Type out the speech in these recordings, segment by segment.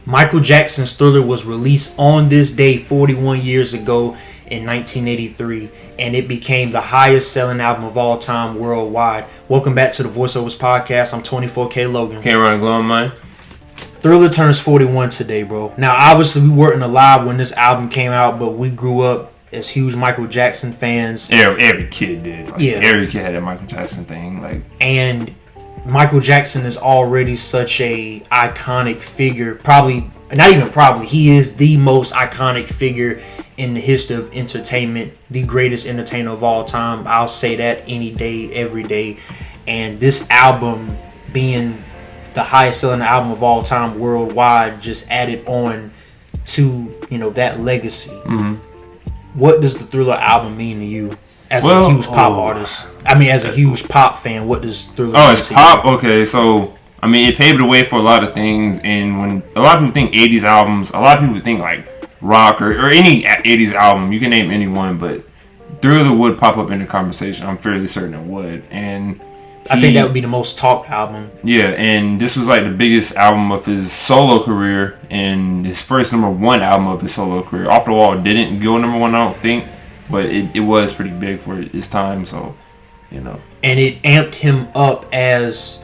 Michael Jackson's Thriller was released on this day 41 years ago in 1983, and it became the highest selling album of all time worldwide. Welcome back to the Voiceovers Podcast. I'm 24K Logan. Can't run a glow on mine. Thriller turns 41 today, bro. Now, obviously, we weren't alive when this album came out, but we grew up as huge Michael Jackson fans. Every kid did. Yeah. Every kid had a Michael Jackson thing. And Michael Jackson is already such a iconic figure. He is the most iconic figure in the history of entertainment. The greatest entertainer of all time. I'll say that any day, every day. And this album being the highest selling album of all time worldwide just added on to, that legacy. Mm-hmm. What does the Thriller album mean to you as a huge pop artist? As a huge pop fan, what does Thriller mean it's to pop? you? Okay, so, it paved the way for a lot of things, and when a lot of people think 80s albums, a lot of people think, rock or any 80s album, you can name anyone, but Thriller would pop up in the conversation. I'm fairly certain it would, and I think that would be the most talked album. Yeah, and this was the biggest album of his solo career and his first #1 album of his solo career. Off the Wall didn't go #1, I don't think, but it was pretty big for his time, so, And it amped him up as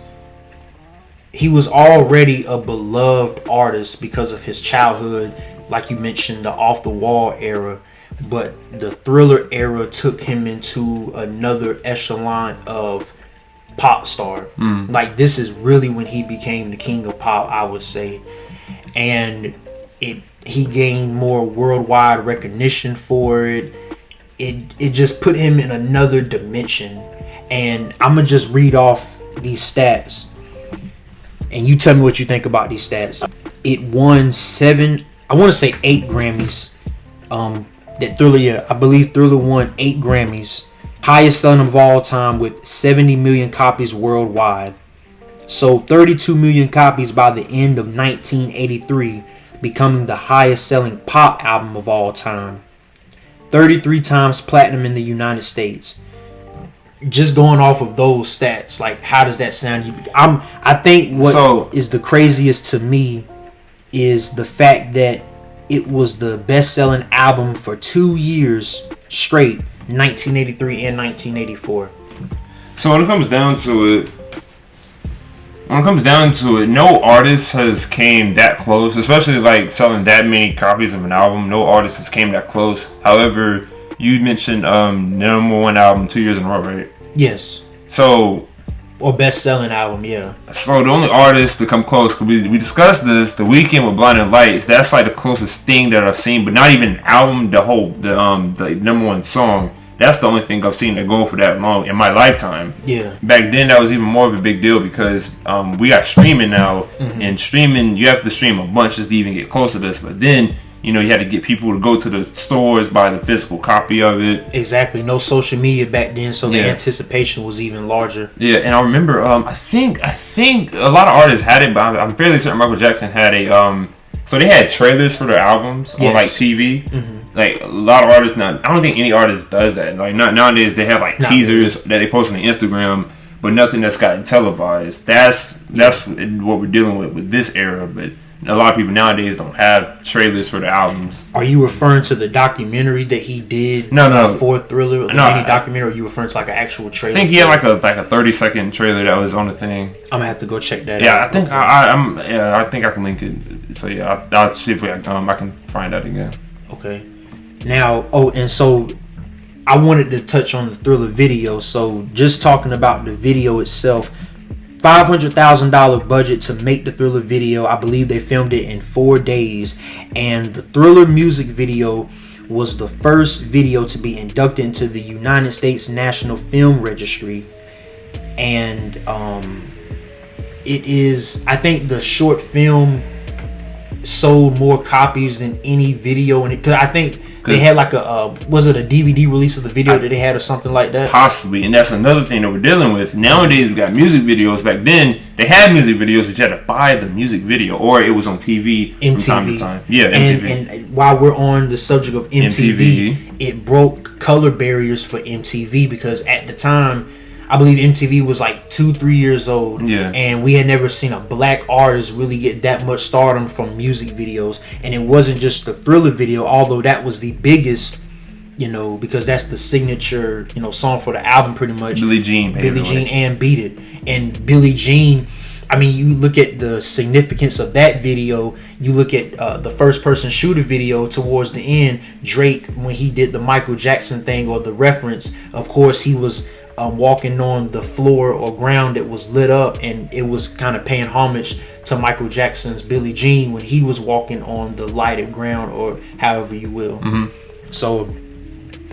he was already a beloved artist because of his childhood, like you mentioned, the Off the Wall era. But the Thriller era took him into another echelon of pop star. This is really when he became the king of pop, I would say. And he gained more worldwide recognition for it. It just put him in another dimension. And I'm gonna just read off these stats, and you tell me what you think about these stats. It won 8 Grammys. I believe Thriller won 8 Grammys. Highest selling of all time with 70 million copies worldwide. Sold 32 million copies by the end of 1983, becoming the highest selling pop album of all time. 33 times platinum in the United States. Just going off of those stats, how does that sound? I think what is the craziest to me is the fact that it was the best-selling album for 2 years straight, 1983 and 1984. So when it comes down to it, no artist has came that close, especially selling that many copies of an album. No artist has came that close. However, you mentioned #1 album 2 years in a row, right? Yes. Or best-selling album, yeah. So the only artist to come close, we discussed this, The Weeknd with Blinding Lights. That's the closest thing that I've seen, but not even an album. The #1 song. That's the only thing I've seen that go for that long in my lifetime. Yeah. Back then, that was even more of a big deal because we got streaming now, and streaming, you have to stream a bunch just to even get close to this. But then, you had to get people to go to the stores, buy the physical copy of it. Exactly. No social media back then, so the anticipation was even larger. Yeah, and I remember, I think a lot of artists had it, but I'm fairly certain Michael Jackson had so they had trailers for their albums on TV. A lot of artists now, I don't think any artist does that. Nowadays they have teasers that they post on Instagram, but nothing that's gotten televised. That's what we're dealing with this era, but a lot of people nowadays don't have trailers for their albums. Are you referring to the documentary that he did No. for Thriller? The mini documentary, or are you referring to an actual trailer? I think he had a 30-second trailer that was on the thing. I'm gonna have to go check that out. Yeah, I think I think I can link it. So yeah, I'll see if I can find that again. Okay. Now, and so I wanted to touch on the Thriller video. So just talking about the video itself, $500,000 budget to make the Thriller video. I believe they filmed it in 4 days, and the Thriller music video was the first video to be inducted into the United States National Film Registry. And it is, I think the short film sold more copies than any video in it, because I think they had was it a DVD release of the video that they had or something like that? Possibly, and that's another thing that we're dealing with. Nowadays we got music videos. Back then they had music videos, but you had to buy the music video, or it was on TV from time to time. Yeah, MTV. And while we're on the subject of MTV, it broke color barriers for MTV, because at the time, I believe MTV was like 2-3 years old, Yeah. and we had never seen a black artist really get that much stardom from music videos. And it wasn't just the Thriller video, although that was the biggest, because that's the signature, song for the album pretty much. Billie Jean and Beat It. And Billie Jean, I mean, you look at the significance of that video. You look at the first person shooter video towards the end. Drake, when he did the Michael Jackson thing or the reference, of course, he was walking on the floor or ground that was lit up, and it was kind of paying homage to Michael Jackson's Billie Jean when he was walking on the lighted ground, or however you will. Mm-hmm. So,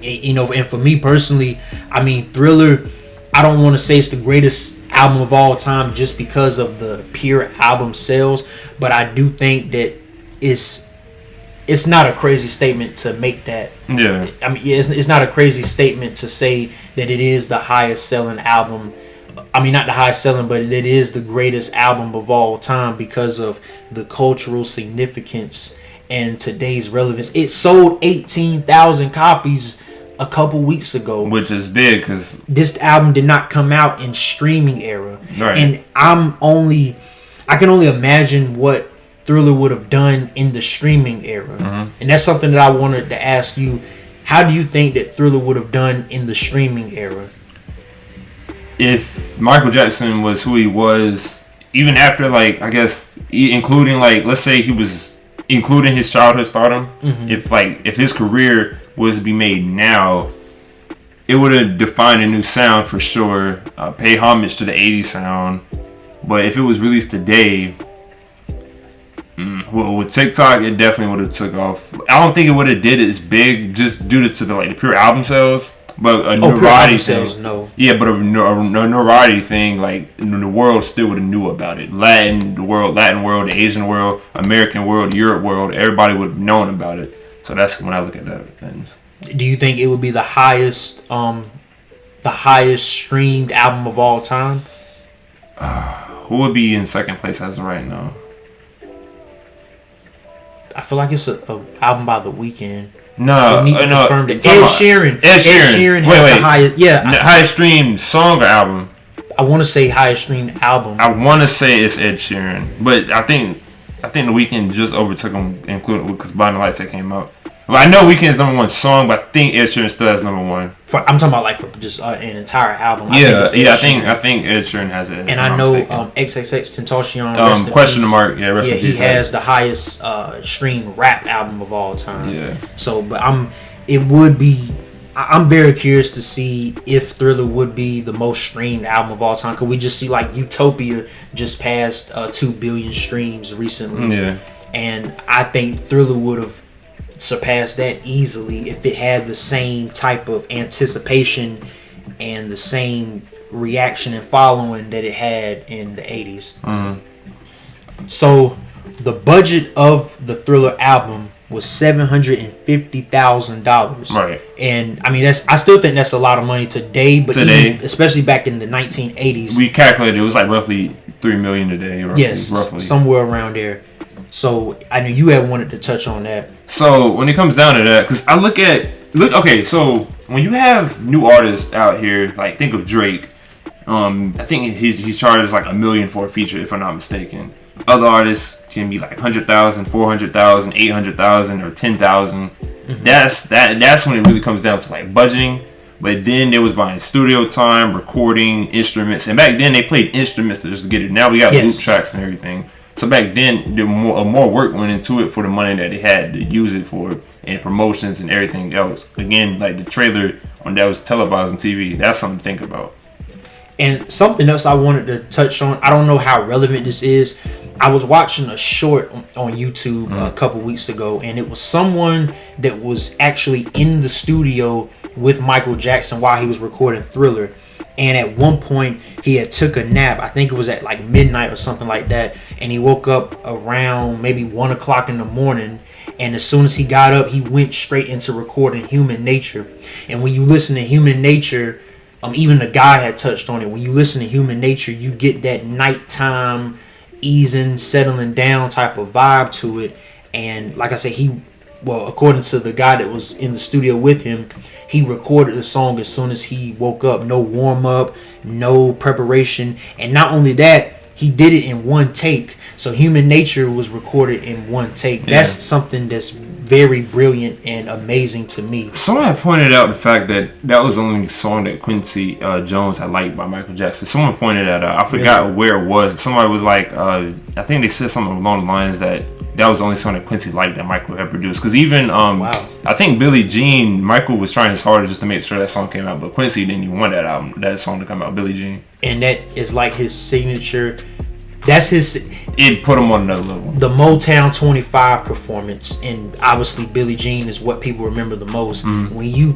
and for me personally, I mean, Thriller, I don't want to say it's the greatest album of all time just because of the pure album sales, but I do think that it's not a crazy statement to make that. Yeah. I mean, it's not a crazy statement to say that it is the highest selling album. I mean, not the highest selling, but it is the greatest album of all time because of the cultural significance and today's relevance. It sold 18,000 copies a couple weeks ago, which is big because this album did not come out in streaming era. Right. And I can only imagine what Thriller would have done in the streaming era. Mm-hmm. And that's something that I wanted to ask you. How do you think that Thriller would have done in the streaming era? If Michael Jackson was who he was, even after, like, I guess, including, like, let's say he was including his childhood stardom, mm-hmm. if his career was to be made now, it would have defined a new sound for sure, pay homage to the 80s sound. But if it was released today, well, with TikTok, it definitely would have took off. I don't think it would have did as big just due to the pure album sales. But a notoriety thing, sales, no. Yeah, but a notoriety thing, like, the world still would have knew about it. Latin world, the Asian world, American world, Europe world, everybody would have known about it. So that's when I look at that things. Do you think it would be the highest streamed album of all time? Who would be in second place as of right now? I feel like it's a album by The Weeknd. No, we need to confirm that. Ed Sheeran. Ed Sheeran has the highest. Yeah, highest streamed song or album. I want to say highest streamed album. I want to say it's Ed Sheeran, but I think The Weeknd just overtook him, including because Blinding Lights that came out. Well, I know Weeknd's number one song, but I think Ed Sheeran still has number one. I'm talking about like for just an entire album. I think Ed Sheeran has it. And I know XXXTentacion. Question mark. Yeah, rest in he peace. has the highest streamed rap album of all time. Yeah. So, but I'm very curious to see if Thriller would be the most streamed album of all time. Could we just see like Utopia just passed 2 billion streams recently? Yeah. And I think Thriller would have surpassed that easily if it had the same type of anticipation and the same reaction and following that it had in the 80s. Mm-hmm. So the budget of the Thriller album was $750,000. Right. And I mean, I still think that's a lot of money today, but even, especially back in the 1980s. We calculated it was like roughly $3 million today. Roughly. Somewhere around there. So I knew you had wanted to touch on that. So when it comes down to that, because I okay, so when you have new artists out here, like think of Drake, I think he charges like $1 million for a feature, if I'm not mistaken. Other artists can be like 100,000, 400,000, 800,000, or 10,000. Mm-hmm. That's when it really comes down to like budgeting. But then there was buying studio time, recording, instruments, and back then they played instruments to just get it. Now we got loop tracks and everything. So back then, more work went into it for the money that they had to use it for, and promotions and everything else. Again, like the trailer that was televised on TV, that's something to think about. And something else I wanted to touch on, I don't know how relevant this is. I was watching a short on YouTube a couple weeks ago, and it was someone that was actually in the studio with Michael Jackson while he was recording Thriller. And at one point, he had took a nap. I think it was at like midnight or something like that. And he woke up around maybe 1 o'clock in the morning. And as soon as he got up, he went straight into recording Human Nature. And when you listen to Human Nature, even the guy had touched on it. When you listen to Human Nature, you get that nighttime, easing, settling down type of vibe to it. And like I said, he well, according to the guy that was in the studio with him, he recorded the song as soon as he woke up. No warm up, no preparation, and not only that, he did it in one take. So Human Nature was recorded in one take. That's something that's very brilliant and amazing to me. Someone pointed out the fact that that was the only song that Quincy Jones had liked by Michael Jackson. Someone pointed that out. I forgot where it was. But somebody was like, I think they said something along the lines that was the only song that Quincy liked that Michael had produced. Because even, I think Billie Jean, Michael was trying his hardest just to make sure that song came out. But Quincy didn't even want that song to come out, Billie Jean. And that is like his signature. That's his. It put him on another level. The Motown 25 performance, and obviously Billie Jean is what people remember the most. When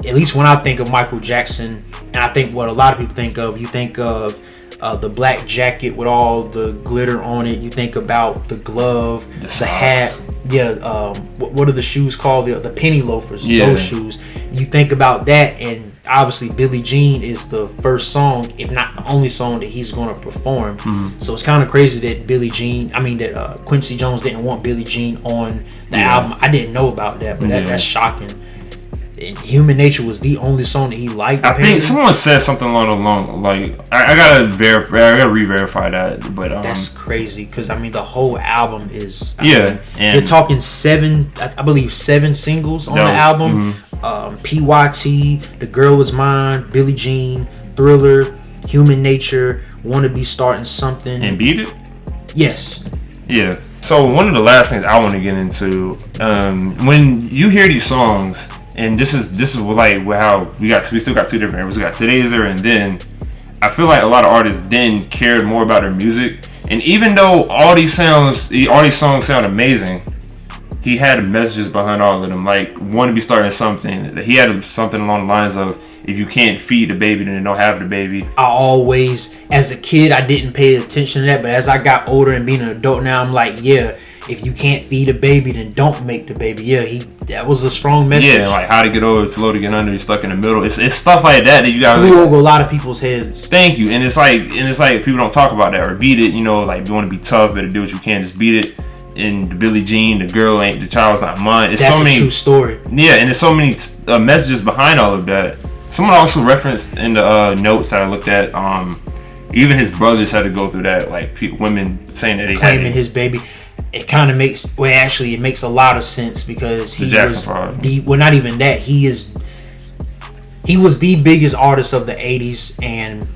at least when I think of Michael Jackson, and I think what a lot of people think of, you think of the black jacket with all the glitter on it. You think about the glove, the hat. What are the shoes called? The penny loafers. Those shoes. You think about that, and obviously Billie Jean is the first song, if not the only song that he's going to perform. So it's kind of crazy that Quincy Jones didn't want Billie Jean on the album. I didn't know about that, but that's shocking. And Human Nature was the only song that he liked. I think someone said something along like I gotta re-verify that, but that's crazy because the whole album is and you're talking seven singles on the album. PYT, The Girl Is Mine, Billie Jean, Thriller, Human Nature, Wanna Be Starting Something, and Beat It. Yes. Yeah. So one of the last things I want to get into, when you hear these songs. And this is like how we still got two different eras. We got today's era and then. I feel like a lot of artists then cared more about their music. And even though all these songs sound amazing, he had messages behind all of them. Like Want to Be Starting Something. He had something along the lines of, if you can't feed the baby, then don't have the baby. I always, as a kid, I didn't pay attention to that, but as I got older and being an adult now, I'm like, if you can't feed a baby, then don't make the baby. That was a strong message. Yeah, like how to get over, slow to get under, you're stuck in the middle. It's stuff like that you got. Flew over a lot of people's heads. Thank you, and it's like people don't talk about that or beat it. Like you want to be tough, better do what you can, just beat it. And the Billie Jean, the child's not mine. It's That's so many, a true story. Yeah, and there's so many messages behind all of that. Someone also referenced in the notes that I looked at. Even his brothers had to go through that, like women saying that they claiming his baby. It kind of makes it makes a lot of sense because he was not even that, he was the biggest artist of the 80s, and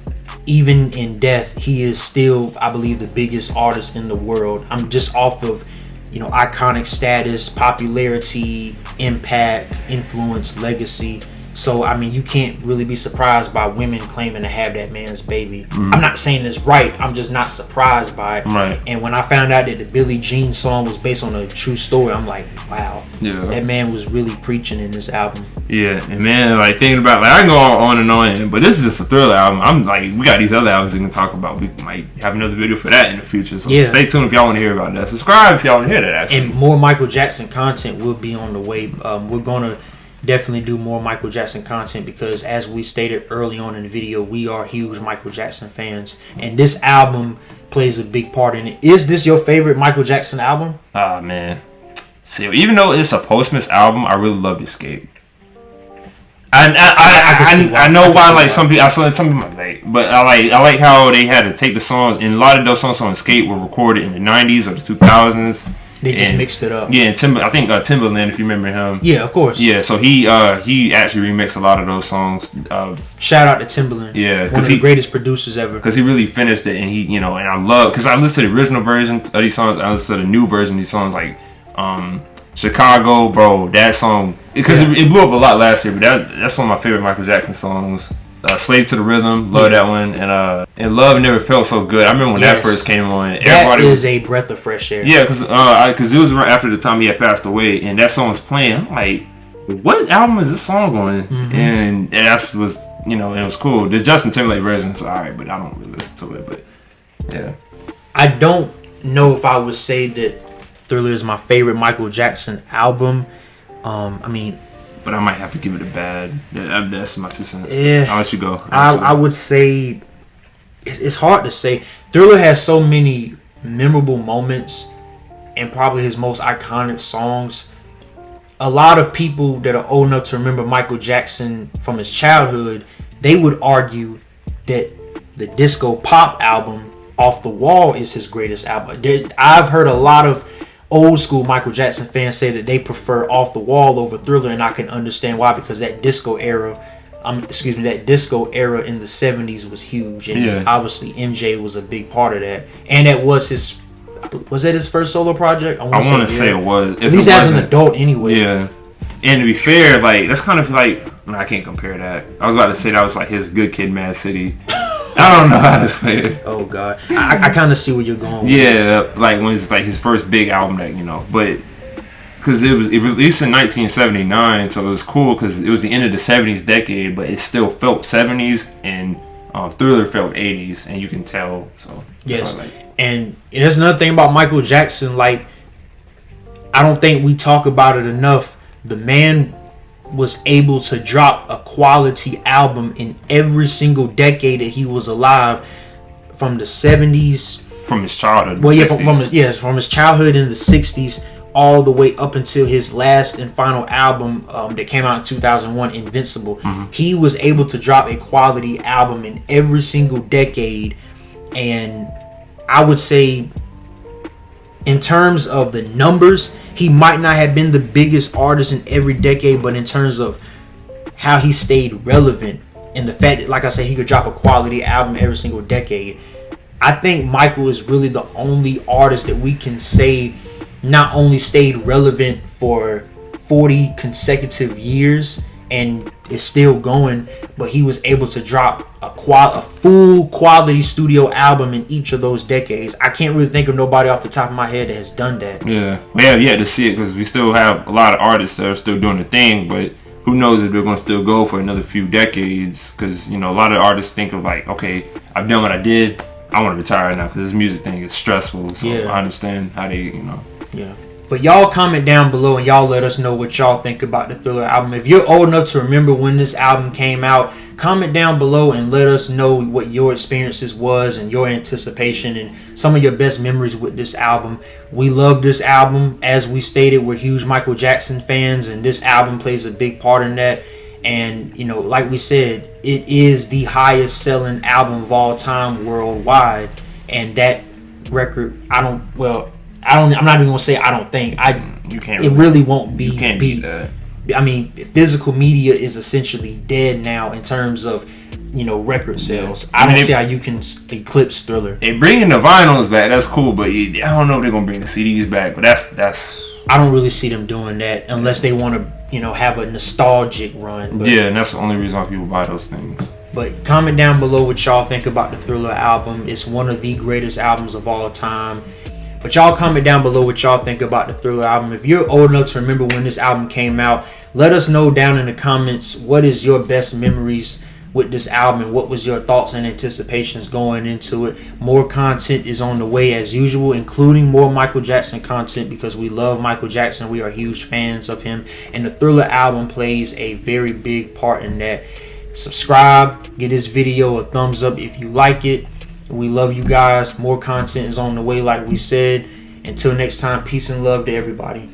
even in death he is still, I believe, the biggest artist in the world. I'm just off of iconic status, popularity, impact, influence, legacy. So you can't really be surprised by women claiming to have that man's baby. I'm not saying it's right. I'm just not surprised by it. Right. And when I found out that the Billie Jean song was based on a true story, I'm like, wow. Yeah. That man was really preaching in this album. Yeah, and man, like thinking about, I can go on and on, but this is just a Thriller album. I'm like, we got these other albums we can talk about. We might have another video for that in the future. So stay tuned if y'all want to hear about that. Subscribe if y'all want to hear that. Actually, and more Michael Jackson content will be on the way. We're gonna definitely do more Michael Jackson content because, as we stated early on in the video, we are huge Michael Jackson fans, and this album plays a big part in it. Is this your favorite Michael Jackson album? Ah, man. See, even though it's a posthumous album, I really love Escape. I know why. Like some people, I saw some people like, but I like how they had to take the songs, and a lot of those songs on Escape were recorded in the '90s or the 2000s. They just mixed it up. Yeah, and I think Timbaland, if you remember him. Yeah, of course. Yeah, so he actually remixed a lot of those songs. Shout out to Timbaland. Yeah, one of the greatest producers ever. Because he really finished it, and he, and I love, because I listened to the original version of these songs, I listened to the new version of these songs, like Chicago, bro. That song, because it blew up a lot last year, but that's one of my favorite Michael Jackson songs. Slave to the Rhythm, love that one, and Love Never Felt So Good. I remember when that first came on. Everybody was a breath of fresh air. Yeah, because it was right after the time he had passed away, and that song was playing. I'm like, what album is this song on? Mm-hmm. And that was, it was cool. The Justin Timberlake version is alright, but I don't really listen to it. But yeah, I don't know if I would say that Thriller is my favorite Michael Jackson album. But I might have to give it a bad. That's my 2 cents. Yeah, I'll let you go. I would say it's hard to say. Thriller has so many memorable moments and probably his most iconic songs. a lot of people that are old enough to remember Michael Jackson from his childhood, they would argue that the disco pop album Off the Wall is his greatest album. I've heard a lot of old school Michael Jackson fans say that they prefer Off the Wall over Thriller, and I can understand why, because that disco era in the 70s was huge, and obviously MJ was a big part of that, and that was that his first solo project? I want to say it was, at least as an adult anyway. Yeah, and to be fair, like, that's kind of like, I can't compare that. I was about to say that was like his Good Kid, Mad City. I don't know how to say it. Oh God, I kind of see where you're going with that. Like when it's like his first big album that, but because it released in 1979, so it was cool because it was the end of the 70s decade, but it still felt 70s, and Thriller felt 80s, and you can tell. So yes, and there's another thing about Michael Jackson. Like, I don't think we talk about it enough. The man was able to drop a quality album in every single decade that he was alive, from the 70s, from his childhood. Well, from his childhood in the 60s, all the way up until his last and final album that came out in 2001, Invincible. Mm-hmm. He was able to drop a quality album in every single decade, and I would say, in terms of the numbers, he might not have been the biggest artist in every decade, but in terms of how he stayed relevant and the fact that, like I said, he could drop a quality album every single decade, I think Michael is really the only artist that we can say not only stayed relevant for 40 consecutive years and is still going, but he was able to drop a full quality studio album in each of those decades. I can't really think of nobody off the top of my head that has done that. Yeah, we have yet to see it, because we still have a lot of artists that are still doing the thing, but who knows if they're going to still go for another few decades, because, a lot of artists think of like, okay, I've done what I did, I want to retire now, because this music thing is stressful, so I understand how they, Yeah. But y'all comment down below and y'all let us know what y'all think about the Thriller album. If you're old enough to remember when this album came out, comment down below and let us know what your experiences was and your anticipation and some of your best memories with this album. We love this album. As we stated, we're huge Michael Jackson fans, and this album plays a big part in that. And, like we said, it is the highest selling album of all time worldwide. And that record, I'm not even gonna say I don't think. You can't. It really won't be. You can't beat that. I mean, physical media is essentially dead now in terms of, record sales. I don't see how you can eclipse Thriller. They bringing the vinyls back. That's cool, but I don't know if they're gonna bring the CDs back. But that's. I don't really see them doing that unless they want to, have a nostalgic run. But, and that's the only reason why people buy those things. But comment down below what y'all think about the Thriller album. It's one of the greatest albums of all time. But y'all comment down below what y'all think about the Thriller album. If you're old enough to remember when this album came out, let us know down in the comments what is your best memories with this album and what was your thoughts and anticipations going into it. More content is on the way as usual, including more Michael Jackson content, because we love Michael Jackson. We are huge fans of him, and the Thriller album plays a very big part in that. Subscribe, give this video a thumbs up if you like it. We love you guys. More content is on the way, like we said. Until next time, peace and love to everybody.